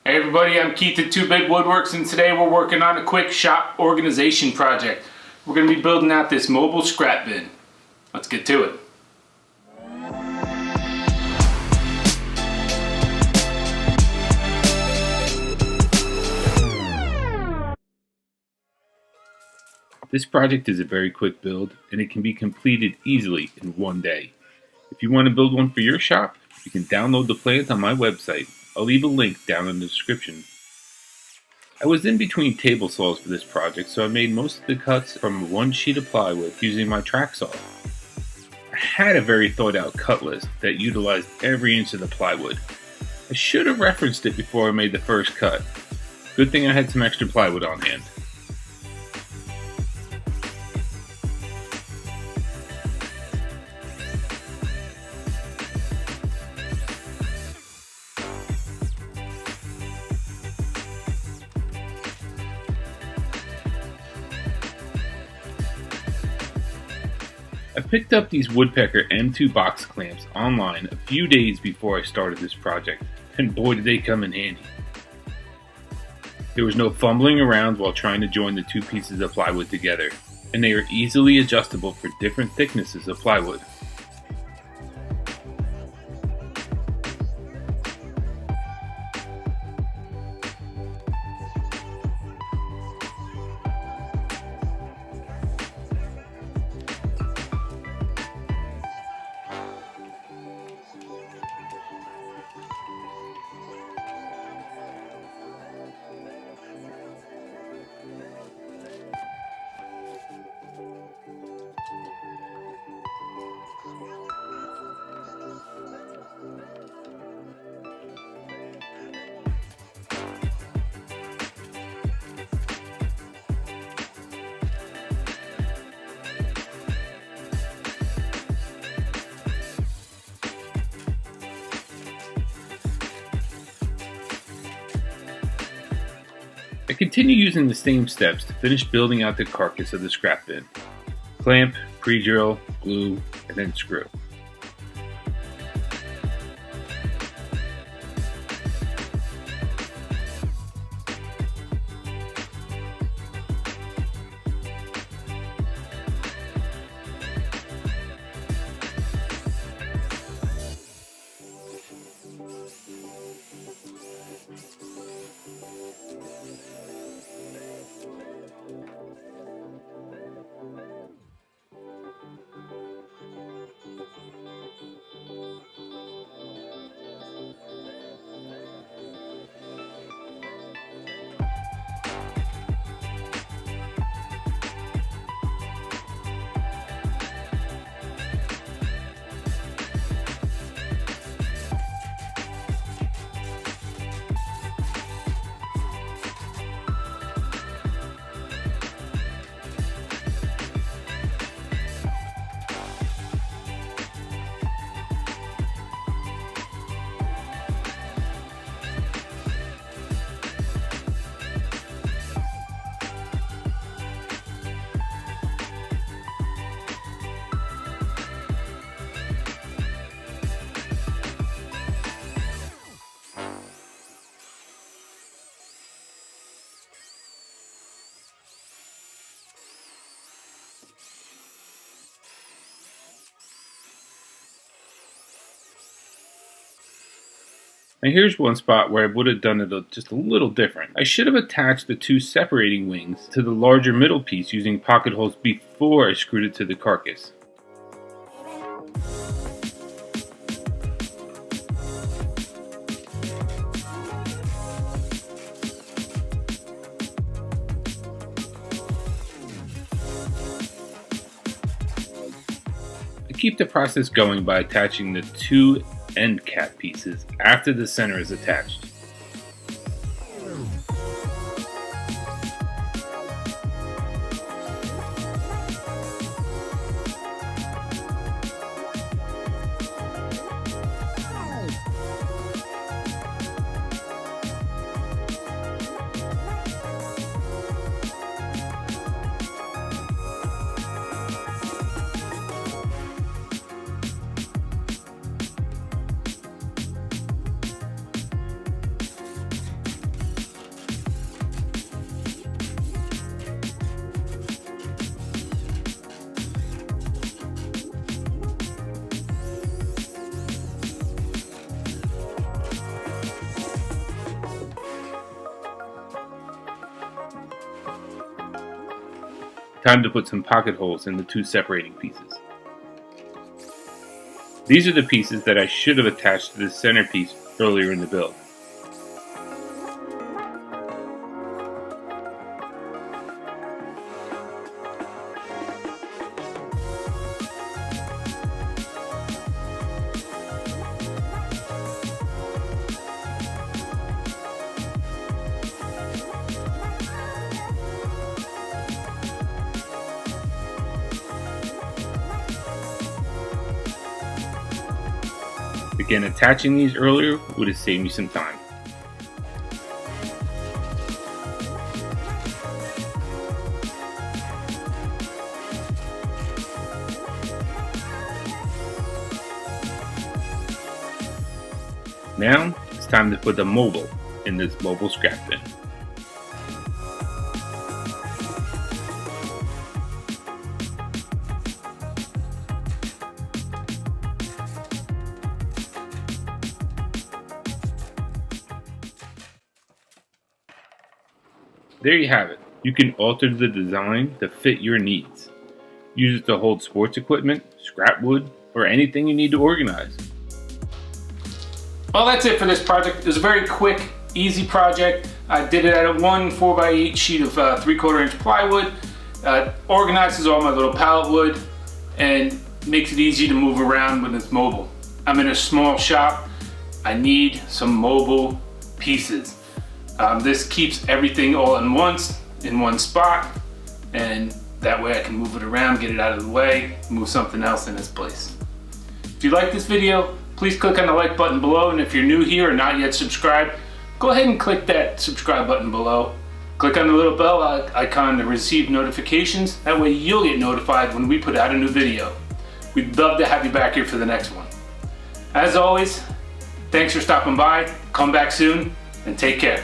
Hey everybody, I'm Keith at 2 Big Woodworks, and today we're working on a quick shop organization project. We're going to be building out this mobile scrap bin. Let's get to it. This project is a very quick build, and it can be completed easily in one day. If you want to build one for your shop, you can download the plans on my website. I'll leave a link down in the description. I was in between table saws for this project, so I made most of the cuts from one sheet of plywood using my track saw. I had a very thought out cut list that utilized every inch of the plywood. I should have referenced it before I made the first cut. Good thing I had some extra plywood on hand. I picked up these Woodpecker M2 box clamps online a few days before I started this project, and boy did they come in handy. There was no fumbling around while trying to join the two pieces of plywood together, and they are easily adjustable for different thicknesses of plywood. I continue using the same steps to finish building out the carcass of the scrap bin. Clamp, pre-drill, glue, and then screw. Now here's one spot where I would have done it just a little different. I should have attached the two separating wings to the larger middle piece using pocket holes before I screwed it to the carcass. I keep the process going by attaching the two end cap pieces after the center is attached. Time to put some pocket holes in the two separating pieces. These are the pieces that I should have attached to the centerpiece earlier in the build. Again, attaching these earlier would have saved me some time. Now, it's time to put the mobile in this mobile scrap bin. There you have it. You can alter the design to fit your needs. Use it to hold sports equipment, scrap wood, or anything you need to organize. Well, that's it for this project. It was a very quick, easy project. I did it out of one 4x8 sheet of 3/4 inch plywood. Organizes all my little pallet wood and makes it easy to move around when it's mobile. I'm in a small shop. I need some mobile pieces. This keeps everything all in one spot, and that way I can move it around, get it out of the way, move something else in its place. If you like this video, please click on the like button below, and if you're new here or not yet subscribed, go ahead and click that subscribe button below. Click on the little bell icon to receive notifications. That way you'll get notified when we put out a new video. We'd love to have you back here for the next one. As always, thanks for stopping by. Come back soon and take care.